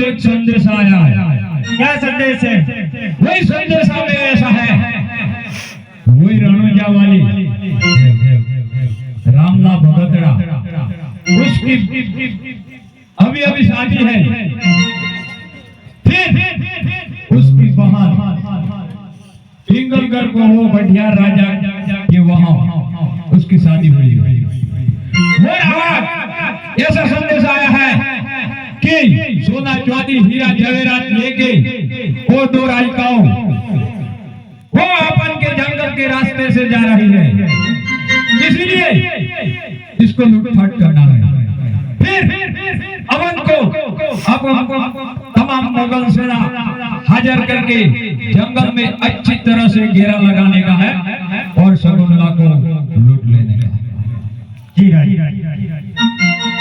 से एक संदेश आया है। क्या संदेश है? वही संदेश में ऐसा है, वही रणुजा वाली रामला भगतड़ा, उसकी अभी अभी शादी है। फिर उसकी बहन पिंगलगढ़ को वो भटियार राजा के वहां उसकी शादी हुई। वो आवाज ऐसा संदेश आया है कि सोना चांदी हीरा जवेरात लेके वो दो राजिकाओं वो अपन के जंगल के रास्ते से जा रही है, इसलिए इसको लूटपाट करना है। फिर अवन को अब तमाम मुगल सेना हाजिर करके जंगल में अच्छी तरह से घेरा लगाने का है और शकुंतला को लूट लेने का है। जी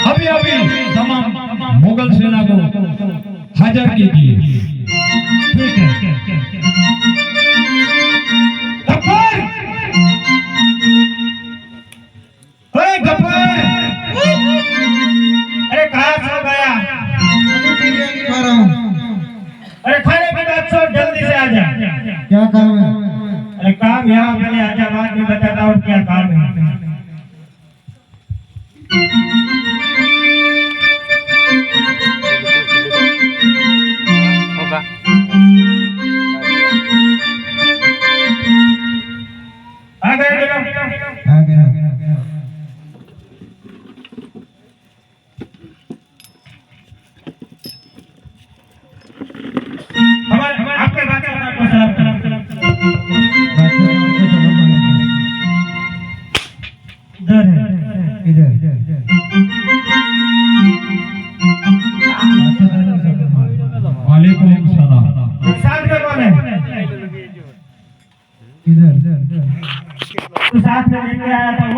अभी अभी तमाम मुगल सेना को हाजिर कीजिए। ठीक है। गफ्फार, ओए गफ्फार, अरे कहाँ सो गया? खा रहा हूँ। अरे खाने की बात छोड़, जल्दी से आ जा। क्या काम है? अरे काम यहाँ पहले आजा, बाद में बताता हूँ क्या काम है। आ गए आ गया। हमारे आपके बादशाह साहब को सलाम करो। इधर है, इधर। वालेकुम सलाम। साथ में कौन है? इधर। तू साथ में लेके आया था।